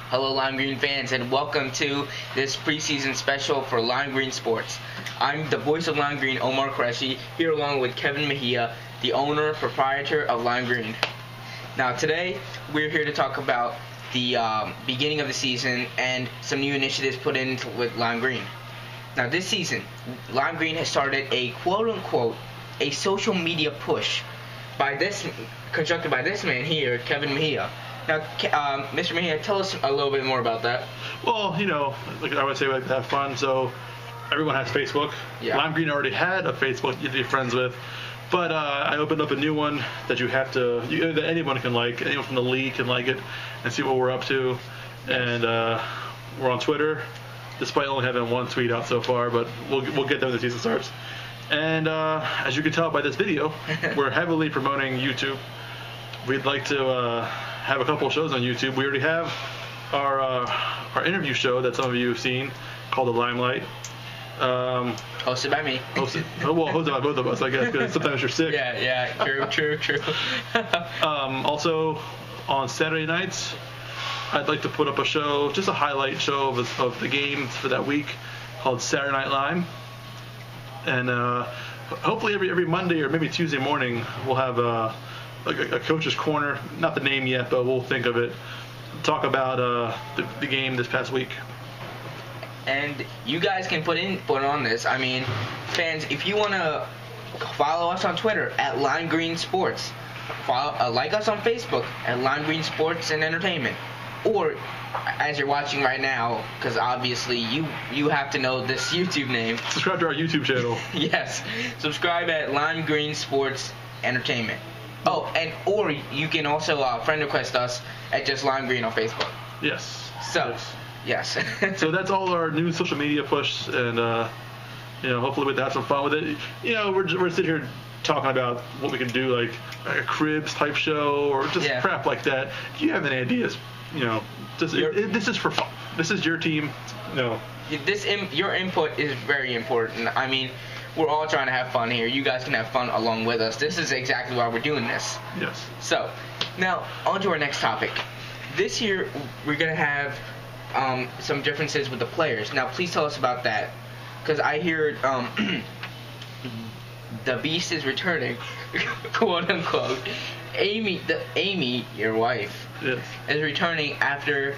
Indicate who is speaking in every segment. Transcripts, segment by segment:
Speaker 1: Hello Lime Green fans, and welcome to this preseason special for Lime Green Sports. I'm the voice of Lime Green, Omar Qureshi, here along with Kevin Mejia, the owner, proprietor of Lime Green. Now today, we're here to talk about the beginning of the season and some new initiatives put in with Lime Green. Now this season, Lime Green has started a quote-unquote a social media push constructed by this man here, Kevin Mejia. Now, Mr. Mejia, tell us a little bit more about that.
Speaker 2: Well, like I would say, we like to have fun, so everyone has Facebook.
Speaker 1: Yeah.
Speaker 2: Lime Green already had a Facebook you'd be friends with, but I opened up a new one that that anyone can like. Anyone from the league can like it and see what we're up to. And we're on Twitter, despite only having one tweet out so far, but we'll get there when the season starts. And as you can tell by this video, we're heavily promoting YouTube. We'd like to have a couple shows on YouTube. We already have our interview show that some of you have seen called The Limelight.
Speaker 1: Hosted by me.
Speaker 2: Hosted by both of us, I guess, because sometimes you're sick.
Speaker 1: Yeah, true.
Speaker 2: Also, on Saturday nights, I'd like to put up a show, just a highlight show of the games for that week called Saturday Night Lime. And hopefully every Monday or maybe Tuesday morning, we'll have a coach's corner, not the name yet, but we'll think of it. Talk about the game this past week.
Speaker 1: And you guys can put on this. I mean, fans, if you want to follow us on Twitter at Lime Green Sports, like us on Facebook at Lime Green Sports and Entertainment, or as you're watching right now, because obviously you have to know this YouTube name.
Speaker 2: Subscribe to our YouTube channel.
Speaker 1: Yes, subscribe at Lime Green Sports Entertainment. Oh, or you can also friend request us at just Lime Green on Facebook.
Speaker 2: Yes.
Speaker 1: So, yes.
Speaker 2: So that's all our new social media push, and hopefully we'll have some fun with it. We're sitting here talking about what we can do, like a cribs type show or just crap like that. If you have any ideas, this is for fun. This is your team.
Speaker 1: Your input is very important. I mean, we're all trying to have fun here. You guys can have fun along with us. This is exactly why we're doing this.
Speaker 2: Yes.
Speaker 1: So, now, on to our next topic. This year, we're going to have some differences with the players. Now, please tell us about that. Because I hear the Beast is returning, quote unquote. Amy, your wife,
Speaker 2: yes,
Speaker 1: is returning after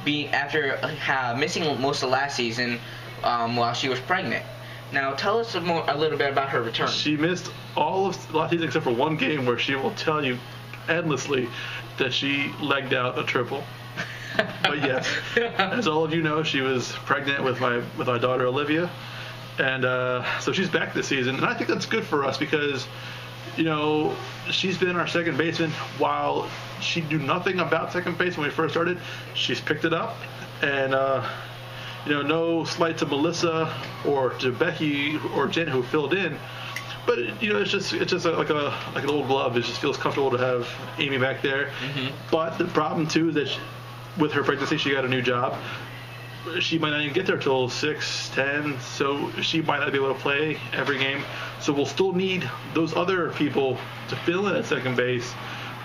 Speaker 1: missing most of last season while she was pregnant. Now, tell us a little bit about her return.
Speaker 2: She missed all of last season except for one game where she will tell you endlessly that she legged out a triple. But yes, as all of you know, she was pregnant with my daughter Olivia, and so she's back this season, and I think that's good for us because she's been our second baseman while she knew nothing about second base when we first started. She's picked it up, and no slight to Melissa or to Becky or Jen who filled in, but it's just like an old glove. It just feels comfortable to have Amy back there.
Speaker 1: Mm-hmm.
Speaker 2: But the problem too is that with her pregnancy, she got a new job. She might not even get there till 6-10, so she might not be able to play every game. So we'll still need those other people to fill in at second base,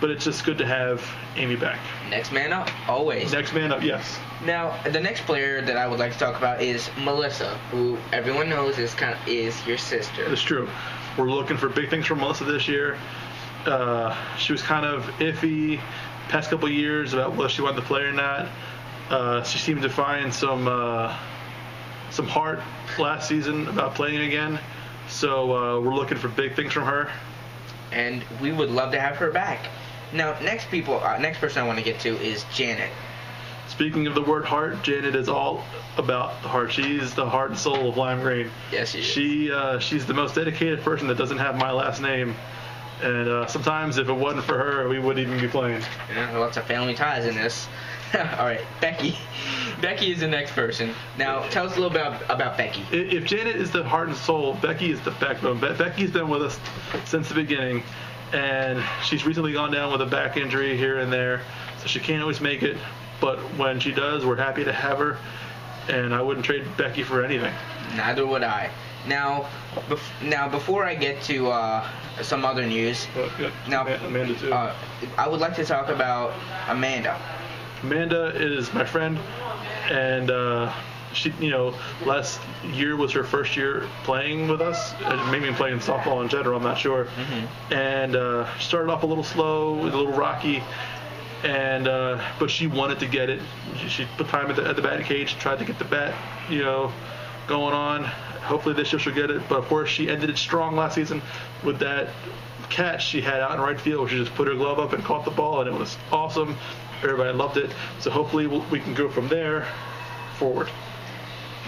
Speaker 2: but it's just good to have Amy back.
Speaker 1: Next man up, always.
Speaker 2: Next man up, yes.
Speaker 1: Now, the next player that I would like to talk about is Melissa, who everyone knows is your sister.
Speaker 2: It's true. We're looking for big things from Melissa this year. She was kind of iffy past couple years about whether she wanted to play or not. She seemed to find some heart last season about playing again. So we're looking for big things from her.
Speaker 1: And we would love to have her back. Now, next person I want to get to is Janet.
Speaker 2: Speaking of the word heart, Janet is all about the heart. She's the heart and soul of Lime Green.
Speaker 1: Yes, she is.
Speaker 2: She's the most dedicated person that doesn't have my last name. And sometimes if it wasn't for her, we wouldn't even be playing.
Speaker 1: Yeah, lots of family ties in this. All right, Becky. Becky is the next person. Now, tell us a little bit about Becky.
Speaker 2: If Janet is the heart and soul, Becky is the backbone. Becky's been with us since the beginning, and she's recently gone down with a back injury here and there, so she can't always make it. But when she does, we're happy to have her, and I wouldn't trade Becky for anything.
Speaker 1: Neither would I. Now, before I get to some other news,
Speaker 2: Amanda too.
Speaker 1: I would like to talk about Amanda.
Speaker 2: Amanda is my friend, and she, last year was her first year playing with us, maybe playing softball in general, I'm not sure.
Speaker 1: Mm-hmm.
Speaker 2: And started off a little slow, a little rocky, and but she wanted to get it. She put time at the batting cage, tried to get the bat, going on. Hopefully this year she'll get it. But of course she ended it strong last season with that catch she had out in right field, where she just put her glove up and caught the ball, and it was awesome. Everybody loved it. So hopefully we can go from there forward.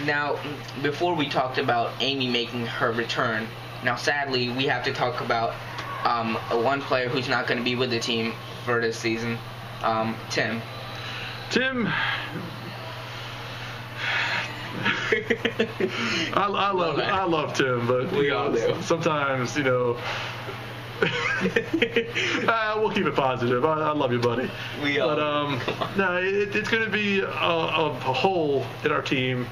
Speaker 1: Now, before we talked about Amy making her return, now sadly we have to talk about one player who's not going to be with the team for this season, Tim.
Speaker 2: Tim, I love Tim, but
Speaker 1: we all do.
Speaker 2: Sometimes we'll keep it positive. I love you, buddy.
Speaker 1: We all.
Speaker 2: But no, it's going to be a hole in our team.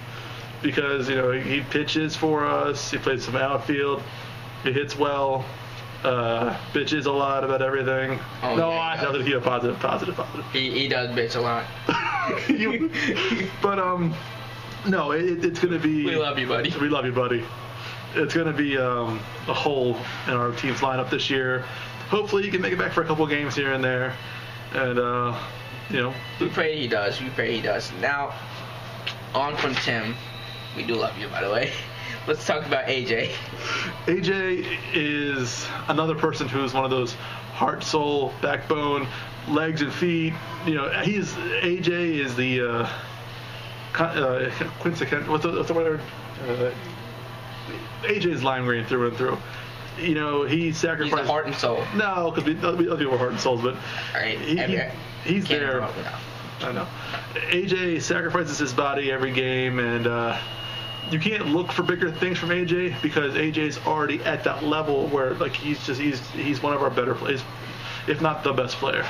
Speaker 2: Because he pitches for us, he plays some outfield, he hits well, bitches a lot about everything.
Speaker 1: Oh,
Speaker 2: no,
Speaker 1: yeah,
Speaker 2: I don't think he's positive.
Speaker 1: He does bitch a lot.
Speaker 2: But no, it's gonna be.
Speaker 1: We love you, buddy.
Speaker 2: We love you, buddy. It's gonna be a hole in our team's lineup this year. Hopefully, he can make it back for a couple of games here and there, and
Speaker 1: We pray he does. Now, on from Tim. We do love you, by the way. Let's talk about AJ.
Speaker 2: AJ is another person who's one of those heart, soul, backbone, legs and feet. AJ is the quintessential. What's the word? AJ is lime green through and through. He sacrificed.
Speaker 1: He's the heart and soul.
Speaker 2: No, because other people are heart and souls, but
Speaker 1: all right,
Speaker 2: he's there. I know. AJ sacrifices his body every game, and you can't look for bigger things from AJ because AJ's already at that level where he's one of our better players, if not the best player.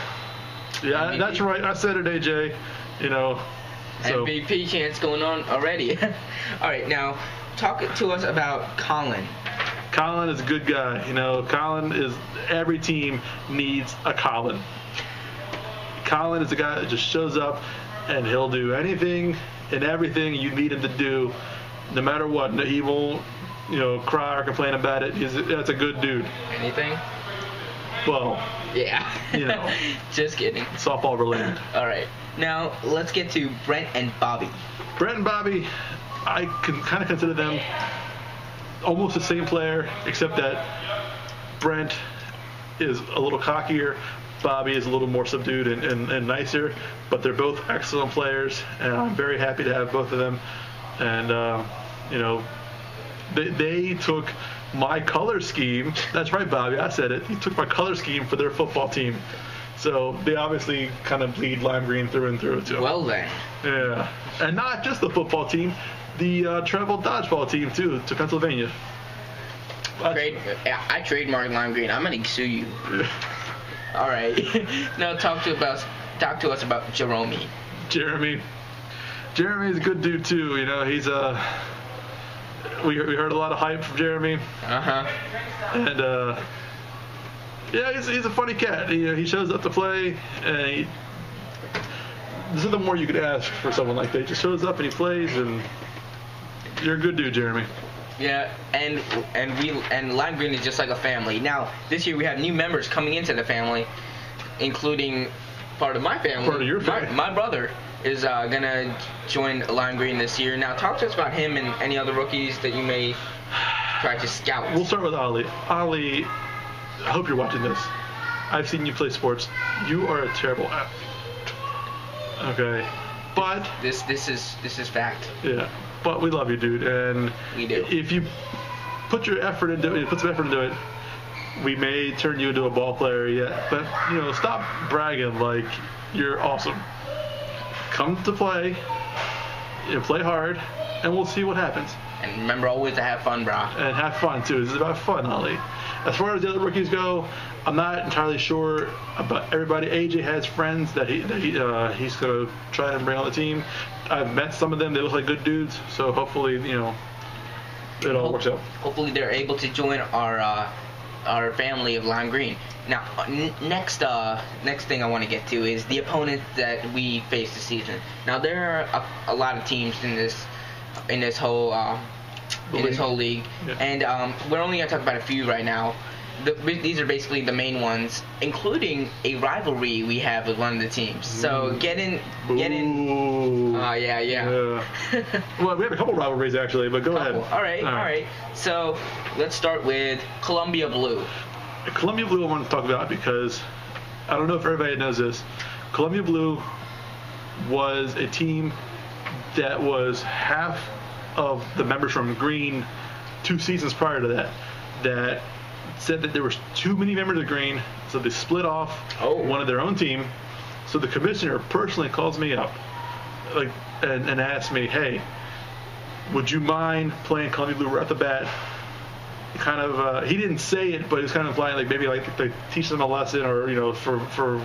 Speaker 2: Yeah, MVP. That's right. I said it, AJ. So.
Speaker 1: MVP chance going on already. All right, now talk to us about Colin.
Speaker 2: Colin is a good guy. Colin is every team needs a Colin. Colin is a guy that just shows up and he'll do anything and everything you need him to do, no matter what. He won't, cry or complain about it. That's a good dude.
Speaker 1: Anything?
Speaker 2: Well,
Speaker 1: yeah. Just kidding.
Speaker 2: Softball related.
Speaker 1: All right. Now let's get to Brent and Bobby.
Speaker 2: Brent and Bobby, I can kind of consider them almost the same player, except that Brent is a little cockier. Bobby is a little more subdued and nicer, but they're both excellent players, and I'm very happy to have both of them. And, they took my color scheme. That's right, Bobby, I said it. He took my color scheme for their football team. So they obviously kind of bleed lime green through and through, too.
Speaker 1: Well, then.
Speaker 2: Yeah. And not just the football team, the travel dodgeball team, too, to Pennsylvania.
Speaker 1: I trademarked lime green. I'm going to sue you. Yeah. All right. Now talk to us about Jeremy.
Speaker 2: Jeremy's a good dude too. He's we heard a lot of hype from Jeremy. And he's a funny cat. He shows up to play, and there's nothing more you could ask for someone like that. He just shows up and he plays, and you're a good dude, Jeremy.
Speaker 1: Yeah, and Lime Green is just like a family. Now, this year we have new members coming into the family, including part of my family.
Speaker 2: Part of your family.
Speaker 1: My brother is gonna join Lime Green this year. Now, talk to us about him and any other rookies that you may try to scout.
Speaker 2: We'll start with Ali. Ali, I hope you're watching this. I've seen you play sports. You are a terrible athlete. Okay, but
Speaker 1: this is fact.
Speaker 2: Yeah. But we love you, dude, and
Speaker 1: we do.
Speaker 2: If you put some effort into it, we may turn you into a ball player yet. But stop bragging like you're awesome. Come to play, play hard, and we'll see what happens.
Speaker 1: And remember always to have fun, brah.
Speaker 2: And have fun too. This is about fun, Ollie. As far as the other rookies go, I'm not entirely sure about everybody. AJ has friends that he's gonna try and bring on the team. I've met some of them. They look like good dudes. So hopefully, it all works out.
Speaker 1: Hopefully they're able to join our our family of Lime Green. Now, next thing I want to get to is the opponents that we face this season. Now, there are a lot of teams in this whole league,
Speaker 2: Yeah.
Speaker 1: and we're only gonna talk about a few right now. These are basically the main ones, including a rivalry we have with one of the teams. So get in. Yeah.
Speaker 2: Well, we have a couple rivalries actually, but go ahead.
Speaker 1: All right. So let's start with Columbia Blue.
Speaker 2: Columbia Blue I want to talk about because I don't know if everybody knows this. Columbia Blue was a team that was half of the members from Green 2 seasons prior to that said that there were too many members of Green, so they split off one of their own team. So the commissioner personally calls me up and asked me, hey, would you mind playing Columbia Blue right off the bat? Kind of, he didn't say it, but he was kind of implying maybe they teach them a lesson, or for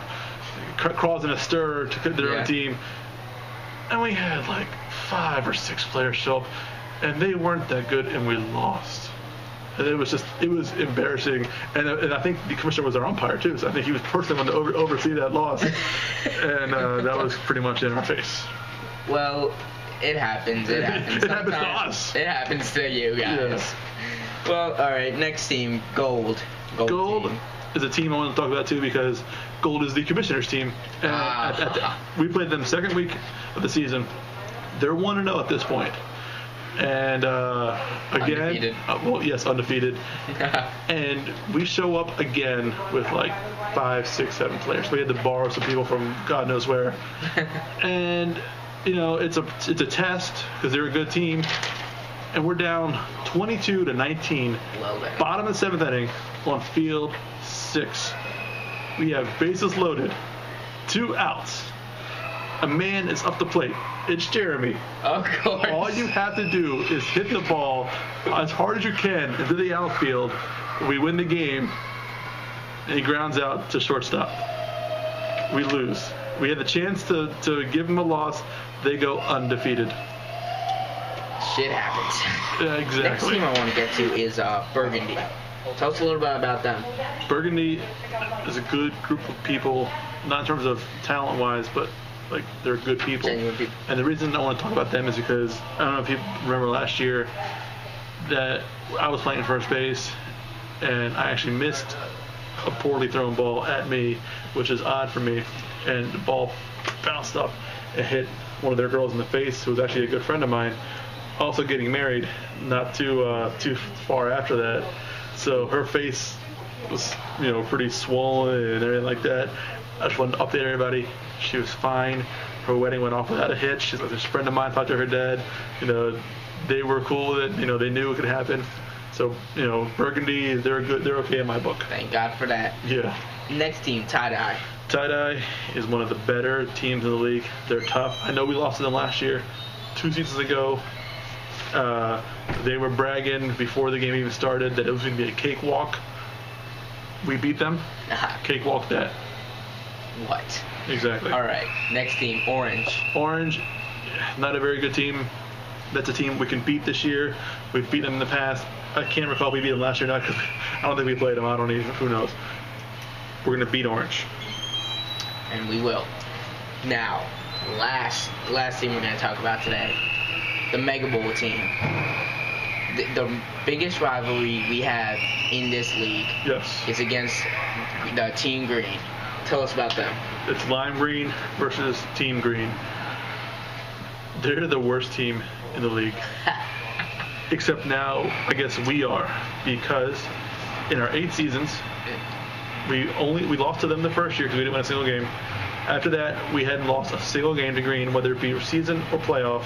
Speaker 2: causing a stir to their own team. And we had 5 or 6 players show up, and they weren't that good, and we lost. And it was embarrassing, and I think the commissioner was our umpire too, so I think he was personally going to oversee that loss, and that was pretty much in our face.
Speaker 1: Well, it happens. It happens.
Speaker 2: It happens to us.
Speaker 1: It happens to you guys.
Speaker 2: Yes.
Speaker 1: Well, all right. Next team, Gold.
Speaker 2: Gold
Speaker 1: team.
Speaker 2: is a team I want to talk about too because Gold is the commissioner's team. We played them second week of the season. They're 1-0 at this point. And again,
Speaker 1: undefeated.
Speaker 2: Well, yes, undefeated. And we show up again with 5, 6, 7 players. We had to borrow some people from God knows where. And it's a test because they're a good team. And we're down 22-19. Bottom of the 7th inning on field 6. We have bases loaded, 2 outs. A man is up the plate. It's Jeremy.
Speaker 1: Of course.
Speaker 2: All you have to do is hit the ball as hard as you can into the outfield. We win the game. And he grounds out to shortstop. We lose. We had the chance to give him a loss. They go undefeated.
Speaker 1: Shit happens.
Speaker 2: Exactly.
Speaker 1: Next team I want to get to is Burgundy. Tell us a little bit about them.
Speaker 2: Burgundy is a good group of people, not in terms of talent-wise, but they're good people.
Speaker 1: Genuine people.
Speaker 2: And the reason I want to talk about them is because I don't know if you remember last year that I was playing first base and I actually missed a poorly thrown ball at me, which is odd for me, and the ball bounced up and hit one of their girls in the face, who was actually a good friend of mine, also getting married not too far after that. So her face was pretty swollen and everything like that. I just wanted to update everybody. She was fine. Her wedding went off without a hitch. She's a friend of mine talked to her dad. They were cool with it. They knew it could happen. So, Burgundy, they're good. They're okay in my book.
Speaker 1: Thank God for that.
Speaker 2: Yeah.
Speaker 1: Next team, Tie-Dye.
Speaker 2: Tie-Dye is one of the better teams in the league. They're tough. I know we lost to them last year. 2 seasons ago, they were bragging before the game even started that it was going to be a cakewalk. We beat them. Cakewalk that.
Speaker 1: What?
Speaker 2: Exactly.
Speaker 1: All right. Next team, Orange.
Speaker 2: Orange, not a very good team. That's a team we can beat this year. We've beaten them in the past. I can't recall if we beat them last year or not because I don't think we played them. I don't even. Who knows? We're going to beat Orange.
Speaker 1: And we will. Now, last team we're going to talk about today, the Mega Bowl team. The biggest rivalry we have in this league is against the Team Green. Tell us about them.
Speaker 2: It's Lime Green versus Team Green. They're the worst team in the league. Except now, I guess we are, because in our 8 seasons, we lost to them the first year because we didn't win a single game. After that, we hadn't lost a single game to Green, whether it be season or playoff,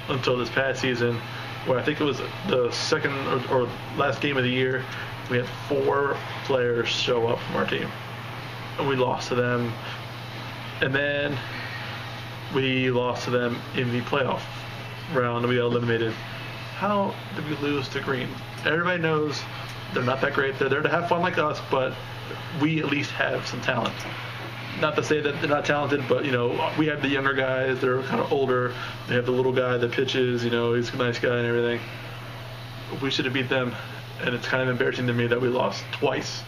Speaker 2: until this past season, where I think it was the second or last game of the year, we had 4 players show up from our team. And we lost to them. And then we lost to them in the playoff round and we got eliminated. How did we lose to Green? Everybody knows they're not that great. They're there to have fun like us, but we at least have some talent. Not to say that they're not talented, but, we have the younger guys. They're kind of older. They have the little guy that pitches, he's a nice guy and everything. We should have beat them and it's kind of embarrassing to me that we lost twice,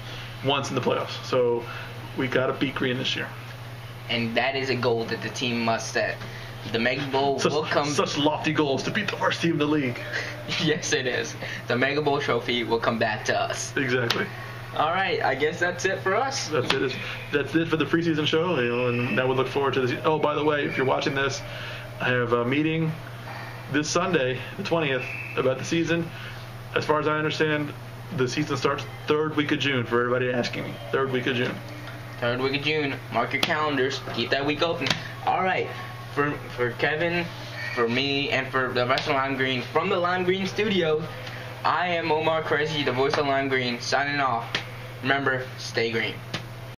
Speaker 2: once in the playoffs. So we got to beat Green this year.
Speaker 1: And that is a goal that the team must set. The Mega Bowl will come.
Speaker 2: Such lofty goals to beat the worst team in the league.
Speaker 1: Yes, it is. The Mega Bowl trophy will come back to us.
Speaker 2: Exactly.
Speaker 1: All right, I guess that's it for us.
Speaker 2: That's it. That's it for the preseason show. And now we look forward to this. Oh, by the way, if you're watching this, I have a meeting this Sunday, the 20th, about the season. As far as I understand, the season starts third week of June. For everybody asking me, third week of June.
Speaker 1: Third week of June. Mark your calendars. Keep that week open. All right, for Kevin, for me, and for the rest of Lime Green, from the Lime Green studio, I am Omar Qureshi, the voice of Lime Green, signing off. Remember, stay green.